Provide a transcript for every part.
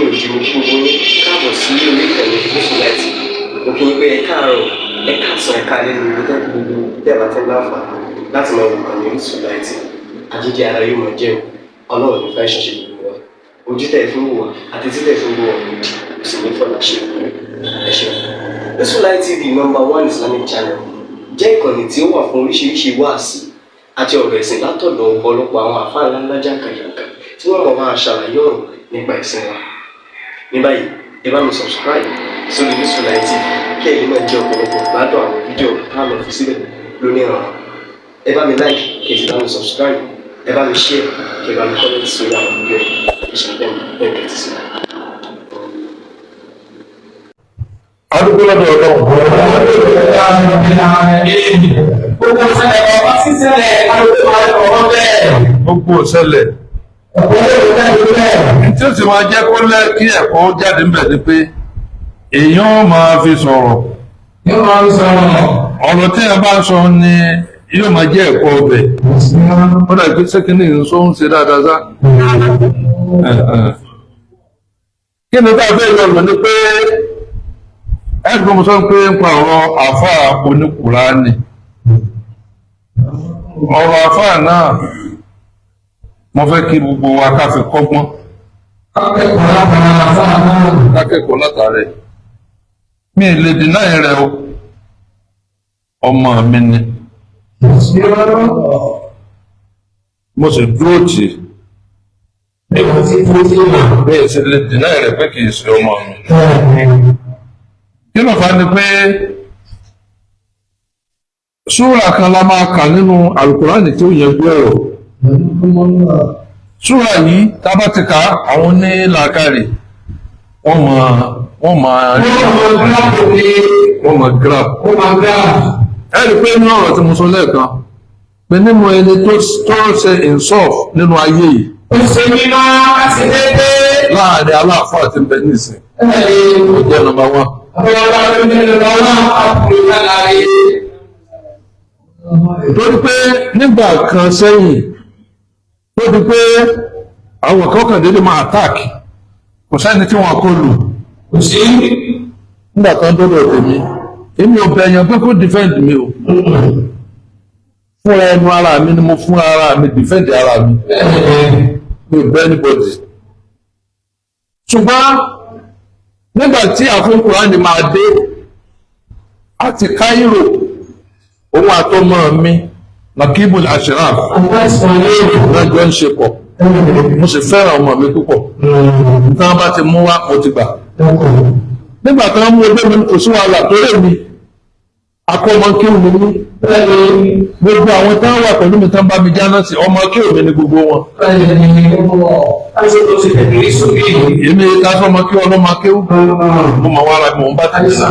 lẹ́yìn òjì mo kí gbogbo yín káàbọ̀ sí orí ìkànnì Orísun TV. Mo kí yín pé ẹ káàárọ̀, ẹ káàsán, ẹ káalẹ́ ní gbogbo tẹ́lá tẹ́ láǹfààní láti máa wo ìkànnì Orísun TV. Àjíjẹ ara yóò máa jẹun, Ọlọ́run ní fẹ́ ṣẹ̀ṣẹ̀ gbogbo wa. Ojú tẹ̀ fún wa àti títẹ̀ fún wa kò sì ní fọ́nà ṣe ẹ ṣeun. Orísun TV #1 Islamic channel jẹ́ ìkànnì tí ó wà fún oríṣiríṣi wáàsí àti ọ̀rọ̀ ẹ̀sìn látọ̀dọ̀ ọ̀pọ̀lọpọ̀ àwọn àfáà ńláńlá jàǹkàjàǹkà tí wọ́n mọ̀ máa ṣàlàyé ọ̀rọ̀ nípa ẹ̀sìn wa. Ní báyìí, ẹ bá mi subscribe sórí Orísun TV kí ẹ̀yin máa jẹ́ ọ̀pọ̀lọpọ̀ gbádùn àwọn fídíò táwọn fi síbẹ̀ lónìí ọ̀rọ̀. Ẹ bá mi like kí ẹ sì bá mi subscribe, ẹ bá mi share kí ẹ bá mi comment sórí àwọn fídíò ìṣẹ̀lẹ̀ ẹ̀kẹ́ ti sí. Adúgbò lọ́dọ̀ ọlọ́run. Gbogbo ìṣẹ̀lẹ̀ ọba sísẹ̀lẹ̀ adúgbò ọ̀rọ̀ bẹ́ẹ̀. Gbogbo ìṣẹ̀lẹ̀. Tí ó sì máa jẹ́ kó lẹ́ kí ẹ̀kọ́ jáde ńbẹ̀ ni pé èèyàn máa fi sọ̀rọ̀. Ọ̀rọ̀ tí ẹ bá ń sọ ni yóò máa jẹ́ ẹ̀kọ́ ọbẹ̀. Ó dà pé sẹ́kìnì ń sọ ń ṣe dáadáa sá. Kí ni bá fẹ́ lọ ni pé ẹgbẹ́ mo sọ pé ń pa ọ̀rọ̀ àfáà oníkùránì ọ̀rọ̀ àfáà náà mo fẹ́ kí gbogbo wa ká fi kọ́gbọ́n kákẹ́kọ̀ọ́ látàrí mi lè dínà rẹ̀ o ọmọ mi ni mo sì dúró tì bẹ́ẹ̀ sì lè dínà rẹ̀ pé kìí ṣe ọmọ mi. Kí ló fà ní pé súrà kan la máa kà nínú Al-Qur'ani tí ó yẹ gbé ẹ̀rọ. Súrà yìí tá bá ti kà àwọn ní làákàrí wọ́n máa grab. Ẹ̀rí pé ní ọ̀rọ̀ tí mo sọ lẹ́ẹ̀kan pé nínú ẹni tó ṣe insaf nínú ayé yìí. Ó ṣe mímọ́ àti déédéé. Láàrin aláàfáà àti bẹ́ẹ̀ nìsín. Ó jẹ́ number 1. Torí pé nígbà kan sẹ́yìn tó di pé àwọn kọkàndínlẹ́ máa attack kò sẹ́ni tí wọ́n kó lù kò sí nígbà kan dọ́dọ̀ tèmi èmi ò bẹ̀yàn pé kó defend mi o fúnra ẹnu ara mi ni mo fúnra ara mi defend ara mi mi ò bẹ́ anybody ṣùgbọ́n nígbà tí àfúnkùránì máa dé àti Cairo òun àtọmọ mi Nakibul Ashraf lọ́jọ́ ń ṣe pọ̀ mo sì fẹ́ràn ọmọ mi púpọ̀ nígbà bá ti mú wá mo ti gbà nígbà tí wọ́n mú ẹgbẹ́ mi kò sí wàhálà tó rẹ̀ mi akọ́mọ kí o mi ní gbogbo àwọn tí wọ́n wà pẹ̀lú mi tán bá mi jáná sí ọmọ kí o mi ní gbogbo wọn. Èmi ká sọmọ kí ọlọ́mọ kí ó mo mọ̀ wá ara mi wọ́n bá ti sá.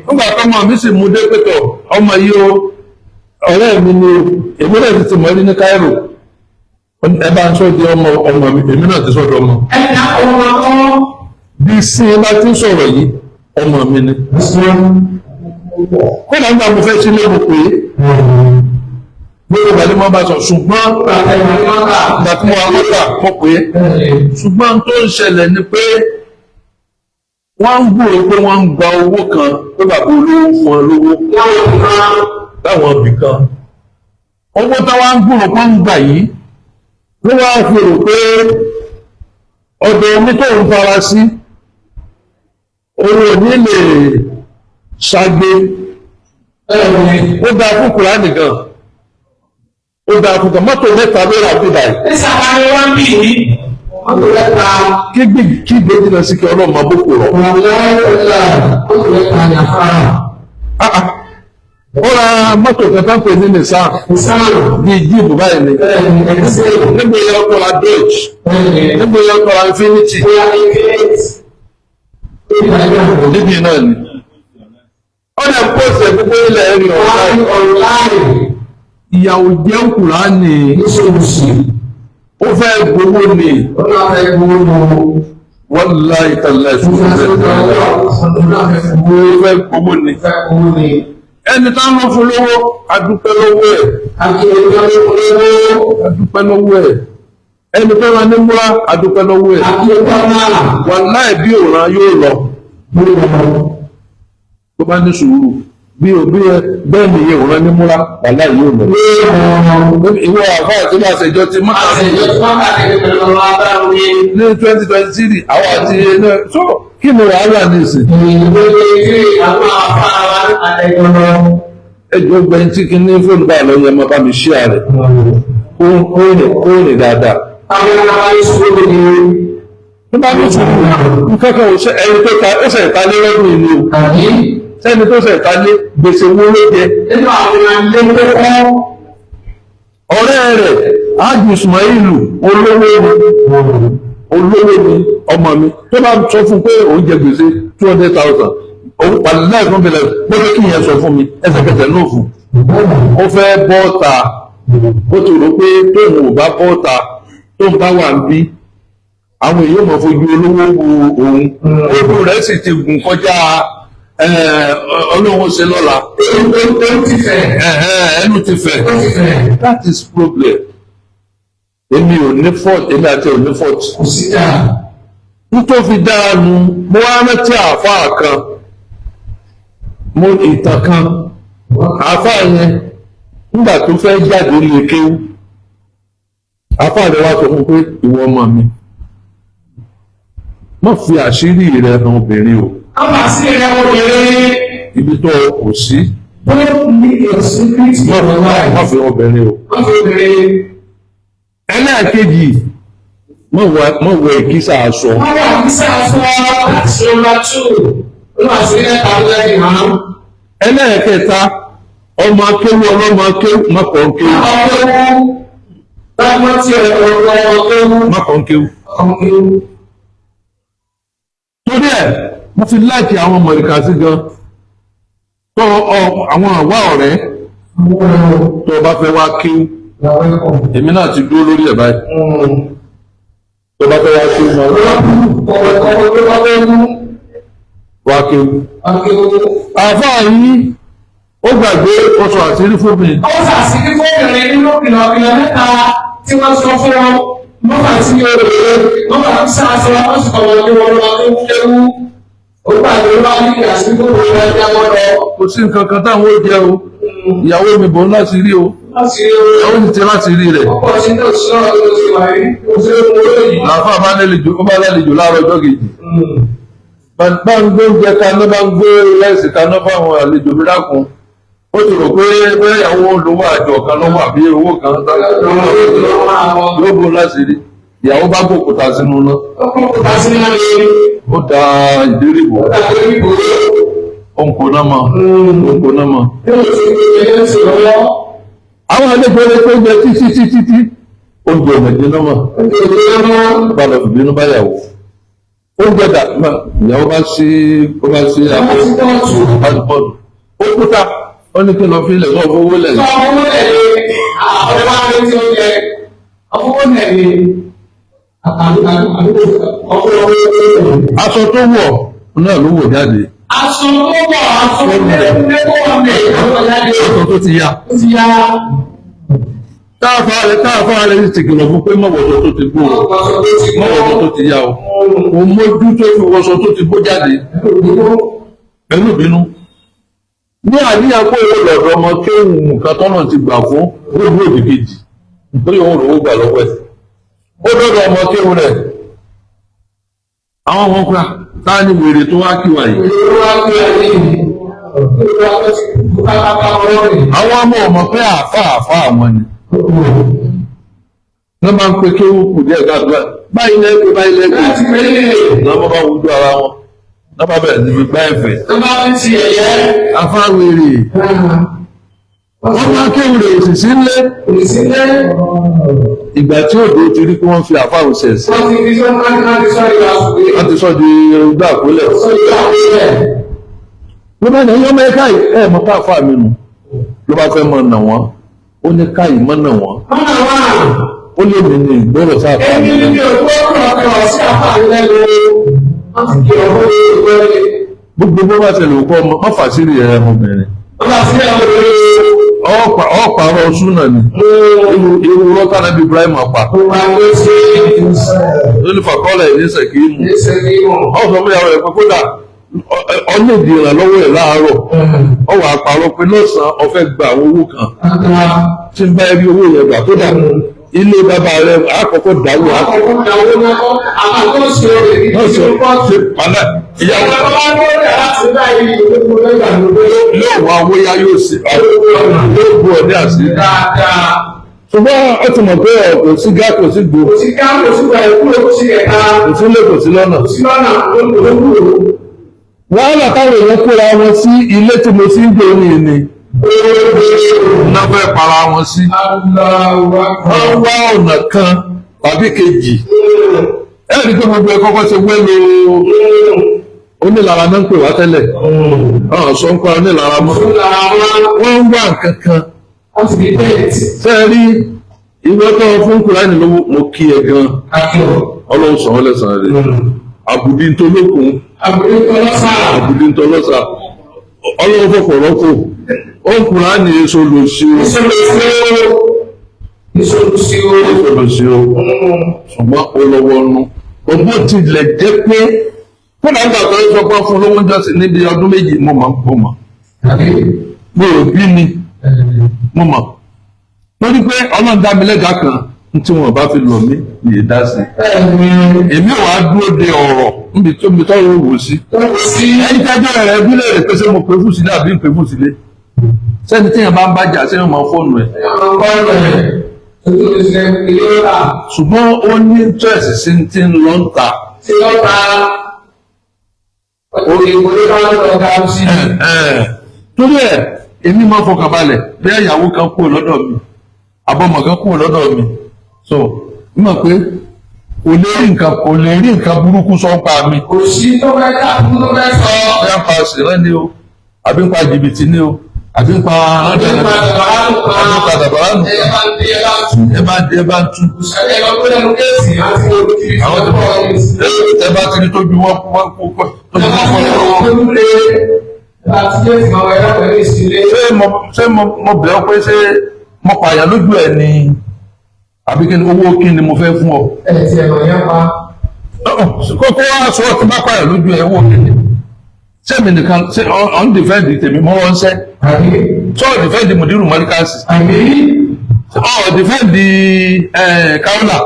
Nígbà tó mọ̀ mí sì mú dé pẹ̀tọ̀ ọmọ yìí o ọ̀rẹ́ mi ni èmi náà ti mọ̀ ní Cairo ẹ bá ń sọ di ọmọ mi èmi náà ti sọ̀dọ̀ ọmọ. Bí sí i bá ti ń sọ̀rọ̀ yìí ọmọ mi ni. Kó náà nígbà mo fẹ́ sí lébò pé gbogbo ìgbàlẹ́ mọ́ bá sọ ṣùgbọ́n ìgbà tí mo wà lọ́gbà mọ́ pé ṣùgbọ́n tó ń ṣẹlẹ̀ ni pé wọ́n ń gbòòrò pé wọ́n ń gba owó kan pé bàbá olówó fún ọ lówó láwọn ibì kan owó táwọn ń gbòòrò pé ń gbà yìí ló wá fi rò pé ọ̀dọ̀ omi tó ń fara sí owó ní lè ṣàgbé ó dáa fún Kùránì gan ó dáa fún gan mọ́tò mẹ́ta ló rà bí báyìí. Ní sàkárí wá ń bì ní mọ́tò mẹ́ta. Kí gbèjì lọ sí kí ọlọ́run máa bókò rọ̀. Ó ra mọ́tò kẹta pè ní Nissan bí jíìpù báyìí ni. Níbo yẹ ọkọ̀ la Dodge, níbo yẹ ọkọ̀ la Infinity. Níbi náà ni. Ó lè pòsè gbogbo ilẹ̀ ẹ̀rí ọ̀láì. Ìyàwó jẹ́ Kùránì ó fẹ́ gbowó ni wọ́n láì tàlẹ̀ fún fẹ́ gbowó ni. Ẹni tá lọ fún lówó adúpẹ́ lọ́wọ́ ẹ̀. ẹni tó ra ní múra adúpẹ́ lọ́wọ́ ẹ̀ wàláhì bí òran yóò lọ tó bá ní sùúrù bí bẹ́ẹ̀ ni iye òran ní múra wàláhì yóò lọ. ìwọ àfọ àti bá ṣèjọ ti mọ́ta ní 2023 àwọn àti so kí ni wàhálà ní ìsìn. ẹjọ́ gbẹ̀yìn tí kì í ní fóònù báyìí lọ́yẹ̀ ẹ máa bá mi ṣí ààrẹ kó rìn dáadáa. Nígbà tó tún kẹ́kẹ́ ẹni tó ta ó sẹ̀ ìta lé lọ́dún ìlú sẹ́ni tó sẹ̀ ìta lé gbèsè owó ló jẹ. Ọ̀rẹ́ rẹ̀ Ájù Ismailu olówó ni ọmọ mi tó bá sọ fún pé òun jẹ gbèsè 200,000 òun pàdé láì fún mi lẹ́yìn gbọ́dọ̀ kí ìyẹn sọ fún mi ẹsẹ̀kẹsẹ̀ náà fún ó fẹ́ bọ́ọ̀ta ó ti rò pé tóun ò bá bọ́ọ̀ta tó ń bá wà ń bí àwọn èèyàn mọ̀ fojú olówó wo òun ojú rẹ̀ sì ti gùn kọjá ọlọ́run ṣe lọ́la ẹnu ti fẹ̀ that is problem èmi ò ní fault èmi àti ò ní fault nítorí fi dáa nu mo wá rántí àáfàá kan mo ìtàn kan àáfàá yẹn nígbà tó fẹ́ jáde lè kéwú àáfàá rẹ̀ wá sọ fún pé ìwọ ọmọ mi má fi àṣírí rẹ̀ hàn obìnrin o. Àwọn àṣírí rẹ̀ obìnrin. Ibi tó kò sí. Má fi obìnrin o. Má fi obìnrin. Ẹlẹ́ẹ̀kejì má wọ ìkísà aṣọ. Má wọ ìkísà aṣọ láti ọlá tù. Olú àṣírí ẹ̀ka lẹ́yìn hàn. Ẹlẹ́ẹ̀kẹta ọmọ akéwú ọlọ́mọ akéwú má kọ́ ń kéwú. Láwọn tí ọ̀rọ̀ akéwú. Má kọ́ ń kéwú. Torí ẹ̀ mo fi láìkí àwọn mọ̀ríkà sí gan tó àwọn àwa ọ̀rẹ́ tó bá fẹ́ wá kéwú èmi náà ti dúró lórí ẹ̀ báyìí tó bá fẹ́ wá kéwú náà wá kéwú. Àfáà yìí ó gbàgbé oṣù àṣírí fóbìnrin. Ó ṣàṣírí fóbìnrin nínú kìlọ̀kìlọ̀ mẹ́ta tí wọ́n sọ fún wọn mọ́fà tí ó rè é mọ́fà tí sáàsọ wọ́n sì kọ̀wọ́ ní wọn lọ́wọ́ tó ń kéwú ó gbàgbé wá ní ìyàsí tó wọ́n rẹ̀ jábọ́ lọ. Kò sí nǹkan kan táwọn ó jẹ o ìyàwó mi bò ń láti rí o ìyàwó mi ti láti rí rẹ̀. ọkọ̀ sí náà sí náà ló ti wà rí ó ṣe é mú lóyìn. Làáfà bá lálejò láàárọ̀ ọjọ́ kejì. Bá ń gbé oúnjẹ kaná bá ń gbé rẹ́sì kaná fáwọn àlejò mi dákun ó ti rò pé ìyàwó olówó àjọ kan ló wà bí owó kan ló bó láti rí ìyàwó bá gbòkúta sínú náà ó da ìdérí bò ó ń kó náà mọ́ àwọn àlejò rẹ̀ tó jẹ títí oúnjẹ ọ̀mẹ̀dé náà mọ́ bá lọ fìbínú báyàwó oúnjẹ dà ìyàwó bá sí àpòpọ̀dù ó kúta ó ní kí lọ fi ilẹ̀ kọ́ fowó lẹ̀ ní. Àwọn ọmọ àwọn tí ó jẹ ọkọ̀ nẹ̀ ni aṣọ tó wọ̀ náà ló wọ̀ jáde. Aṣọ tó wọ̀ aṣọ tó ti ya. Táàfà rẹ̀ ti kìlọ̀ fún pé mọ̀wọ̀sọ tó ti gbó mọ̀wọ̀sọ tó ti ya o. Mo mójú tó fi wọṣọ tó ti gbó jáde. Pẹ̀lú bínú. Ní àníyàn pé owó lọ́dọ̀ ọmọ kí òun nǹkan tọ́nà ti gbà fún lójú òdì kejì nítorí òun lówó gbà lọ́wọ́ ẹ̀. Ó dọ́dọ̀ ọmọ kí òun rẹ̀. Àwọn ọmọ ọkùnrin táà ní wèrè tó wá kí wà yìí. Àwọn ọmọ ọmọ pé àáfàá àwọn ni. Wọ́n máa ń pe kí ó kù díẹ̀ káàdúrà. Báyìí lẹ́gbẹ̀ẹ́. Lọ́mọ bá wùdú ara wọn. Lọ́mọ bẹ̀rẹ̀ sí fi gbá ẹ̀fẹ̀. Afáwèrè. Wọ́n máa kéwìrè òsìsílé. Ìgbà tí òde ti rí kí wọ́n fi àfáàrù sẹ̀ sí. Wọ́n ti sọ di ọgbà àkólẹ̀. Ló bá ní ẹyọ́ mẹ́ká ẹ̀ mọ́ káàfà mi nù. Ló bá fẹ́ mọ̀ nà wọ́n. Ó ní káyì mọ́ nà wọ́n. Ó lè mi ní ìgbọ́rọ̀ sáàfà mi. Èmi ni ògbóró sí àfáàrí lẹ́nu. Gbogbo bó bá tẹ̀lé òkú ọmọ má fàṣírí ẹ̀ ọmọbìnrin. ọ̀pàrọ̀ súnà ni irú rọ́tà nàbí Ibrahim ọ̀pá lórí fàkọ́lẹ̀ ìníṣẹ̀ kì í mú ọ̀sán mú ìyàwó ẹ̀ pé kódà ọ̀nà ìdí ìrànlọ́wọ́ ẹ̀ láàárọ̀ ọwọ́ àpàrọ̀ pé lọ́sàn-án ọ̀fẹ́ gba àwọn owó kan tí ń bá rí owó yẹn gbà kódà ilé bàbá rẹ̀ àkọ́kọ́ dáwó àkọ́kọ́ ìyàwó yóò wá owó yá yóò sì yóò bu ọdẹ àṣírí. Ṣùgbọ́n ó ti mọ̀ pé kò sí gá kò sí gbò. Kò sí gá kò sí gbà ẹ̀kú kò sí ẹ̀ka. Kò sí lé kò sí lọ́nà. Kò sí lọ́nà ló kúrò. Wàhálà táwọn èèyàn kóra wọn sí ilé tí mo ti ń gbé orin ni. Iná fẹ́ para wọn sí. Wọ́n wá ọ̀nà kan tàbí kejì. Ẹ̀rí pé gbogbo ẹ̀ kọ́kọ́ ṣe wẹ́lo onílára náà ń pè wá tẹ́lẹ̀. Sọ ń pa onílára mọ́. Wọ́n ń wá nǹkan kan. Fẹ́ rí ìwé tó fún Kùránì lówó mo kí ẹ gan. Ọlọ́run sọ wọ́n lẹ́sàn-án rẹ̀. Àbùdí ń tolókun. Àbùdí ń tọlọ́sà. Ọlọ́run fọ̀pọ̀ rọ́pò. Ó ń Kùránì èso lò sí o. Ṣùgbọ́n ó lọ́wọ́ nú. Ọgbọ́n tilẹ̀ jẹ́ pé fún àgbà tó ń sọ pé fún olówó jọ́sìn níbi ọdún méjì mo mọ̀. Mo rò bí ni mo mọ̀. Lórí pé Ọlọ́run dá mi lẹ́gàá kan tí wọ́n bá fi lọ mí ní ìdásí. Èmi wàá dúró de ọ̀rọ̀ níbi tó mi tọ́rọ wò sí. Ẹni tẹ́jọ́ rẹ̀ bí lè rè pé ṣé mo pè fún sílé àbí ń pè fún sílé. Sẹ́ni tí yẹn bá ń bájà sí ọmọ fóònù ẹ̀. Ṣùgbọ́n ó ní interest sí ti ń lọ ń ta. Torí ẹ̀ èmi máa fọkàn balẹ̀ bí ìyàwó kan kúrò lọ́dọ̀ mi àbọ̀mọ̀ kan kúrò lọ́dọ̀ mi so mọ̀ pé kò lè rí nǹkan burúkú sọ pa mi. Kò sí tó fẹ́ dá fún tó fẹ́ sọ. Bí a pa ṣẹlẹ̀ ni o àbí ń pa jìbìtì ni o àbí ń pa dàbàránù ẹ bá ń tú. Ẹ bá ti ní tójú wọn pọ̀ ṣé mo bẹ̀ ọ́ pé ṣé mo pààyàn lójú ẹ̀ ni àbí kí ni owó kí ni mo fẹ́ fún ọ. Ẹ ti ẹ̀rọ yẹn pa. Kókó wá sọ ti bá pààyàn lójú ẹ̀ owó kí ni. Ṣé mi nìkan ṣé ọ̀n dìfẹ́ǹdì tèmi mọ́ wọn ṣẹ́? Ṣé ọ̀ dìfẹ́ǹdì mùdírù mọ́ríkàsì? Ọ̀ dìfẹ́ǹdì káwùlà?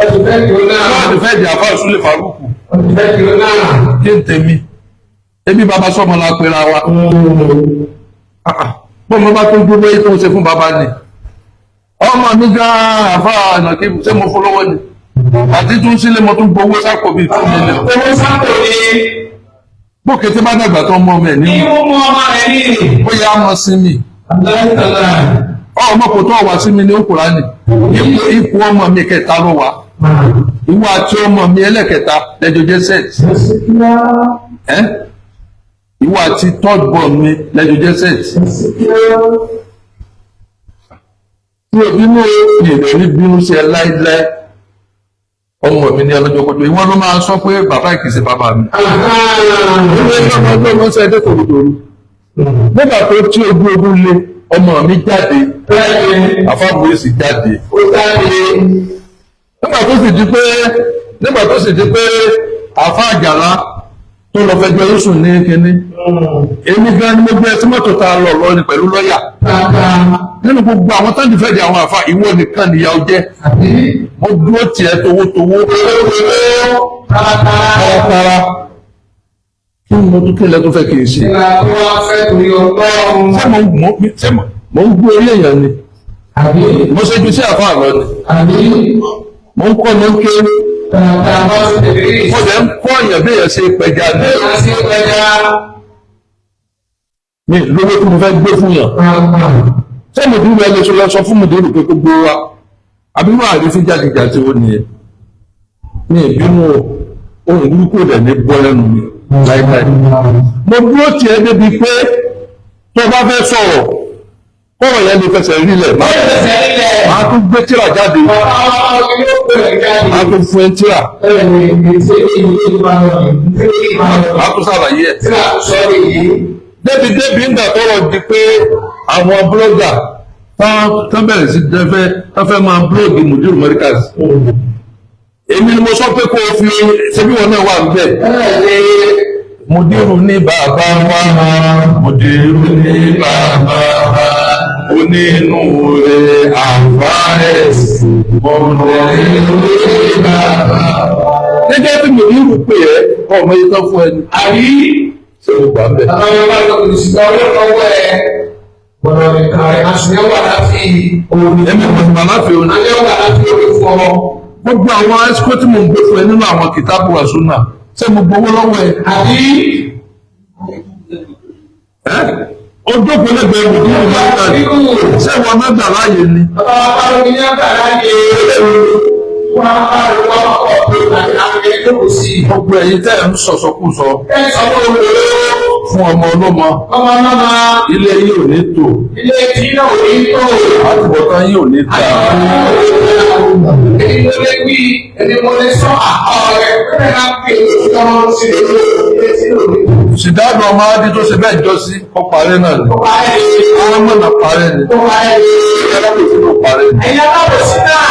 Ọ̀ dìfẹ́ǹdì àfáà Súlè Fàrúkù? Kí n tèmi? Ebi bàbá sọ́mọ la pera wa. Bọ́mọ bá tó gbogbo èyí tó ń ṣe fún bàbá ni. Ọmọ mi gan àfá ànàkí ṣé mo fún lọ́wọ́ ni. Àti tún sílé mo tún gbowó sápò bíi 2 million. Owó sápò ni. Bókè tí bá dàgbà tó ọmọ mi ní. Ìwọ mọ ọmọ rẹ ní. Ó yá ọmọ sí mi. Ọmọ kò tó ọwà sí mi ní Kùránì. Ipò ọmọ mi kẹta ló wà. Ìwọ àti ọmọ mi ẹlẹ́kẹta lẹ́jọ́ jẹ́ set. Ìwọ àti third born mi lẹ́jọ́ jẹ́ set. Tí o bínú ìrìn ní bínú sí ẹ láíláí, ọmọ mi ní ọlọ́jọ́ kọjọ́, ìwọ ló máa sọ pé bàbá ìkìsí bàbá mi. Ìwọ sọ ẹdẹ tòròtòrò. Nígbà tó tí ogun lé, ọmọ mi jáde, àfáàbò èsì jáde. Nígbà tó sì di pé àfáà Àjàlá tó lọ fẹjọ́ Yéṣù ní kíní. Èmi gan ni mo gbé ẹtí mọ́tò ta lọ ní pẹ̀lú lọ́yà. Nínú gbogbo àwọn tó ń dìfẹ́ di àwọn àfa ìwọ nìkan nìyàwó jẹ́. Mo dúró tiẹ̀ towó. Tara. Kí ni mo tún kílẹ̀ tó fẹ́ kì í ṣe? Ṣé mo ń gbé orí èèyàn ni? Mo ṣe ju sí àfa àlọ́ ni. Mo ń kọ́ ló ń kéré. Mo lè ń kọ́ èèyàn bí èèyàn ṣe pẹja ní. Mi lówó tí mo fẹ́ gbé fún yàn. Ṣé mo dúró ẹni tó lọ sọ fún mi dúró pé gbogbo wa? Àbí wọ́n àrí fún jàdìjà tí ó nìyẹn. Mi ìbínú ohun burúkú rẹ̀ ní bọ́ lẹ́nu mi láìláì. Mo dúró tiẹ̀ débi pé tó bá fẹ́ sọ̀rọ̀ kọ́rọ̀ yẹn lè fẹsẹ̀ rílẹ̀. Máa tún gbé tíra jáde. Máa tún fún ẹ tíra. Máa tún sàlàyé ẹ̀. Débi ń gbà tọrọ di pé àwọn búlọ́gà tán bẹ̀rẹ̀ sí fẹ́ máa búlọ́gì mùdírù Markaz. Èmi ni mo sọ pé kó o fi ṣebí wọn náà wà níbẹ̀. Mùdírù ní bàbá wa, mùdírù ní bàbá wa, onínúure àfáàrẹ̀sì, mùdírù ní bàbá wa. Gẹ́gẹ́ bí mùdírù pè ẹ́ ọmọ yìí tán fún ẹni. Àbí ṣé o gbà bẹ́ẹ̀? Àwọn ọmọ ọmọ ọmọ ìsìnkú ọlọ́wọ́ ẹ̀ gbọ́dọ̀ nìkan ẹ̀ àṣìyẹ́wò àláfi òní. Ẹ̀mí ọ̀gbọ̀n láfi òní. Àṣìyẹ́wò àláfi òní fún ọ. Gbogbo àwọn ẹ́síkò tí mo ń gbé fún ẹ nínú àwọn kìtàbù wa súnà ṣé mo gbowó lọ́wọ́ ẹ? Àbí ojókòó lẹ́gbẹ̀ẹ́ mi ní ìlú Markaz ṣé wọn náà gbà láàyè ni? bàbá wa bá lómi ní àgbà láyé wọn bá lọ wọ́n ọ̀pọ̀ àti àwọn ẹgbẹ́ kò sí. Gbogbo ẹ̀yin tẹ́ ẹ̀ ń sọ̀sọ̀kúsọ Ẹ sọ fún olùdó fún ọmọ ọlọ́mọ ọmọ ọlọ́mọ ilé yìí ò ní tò ilé tí náà ò ní tó. àtúbọ̀tán yìí ò ní tà. Èmi mo lè wí, èmi mo lè sọ ọ̀rẹ́ pẹ́pẹ́ náà pè é sí ọmọ sí ilé tí ò ní tó. Ṣìdáàdù ọmọ adé tó ṣe bẹ́ẹ̀ jọ sí kọ́ parẹ́ náà ni. Ó wá ẹ̀ Àwọn ọmọ náà parẹ́ ni. ó wá ẹ̀ Ẹlẹ́bùn tí ló parẹ́ ni. ẹ̀yin alábòsí náà.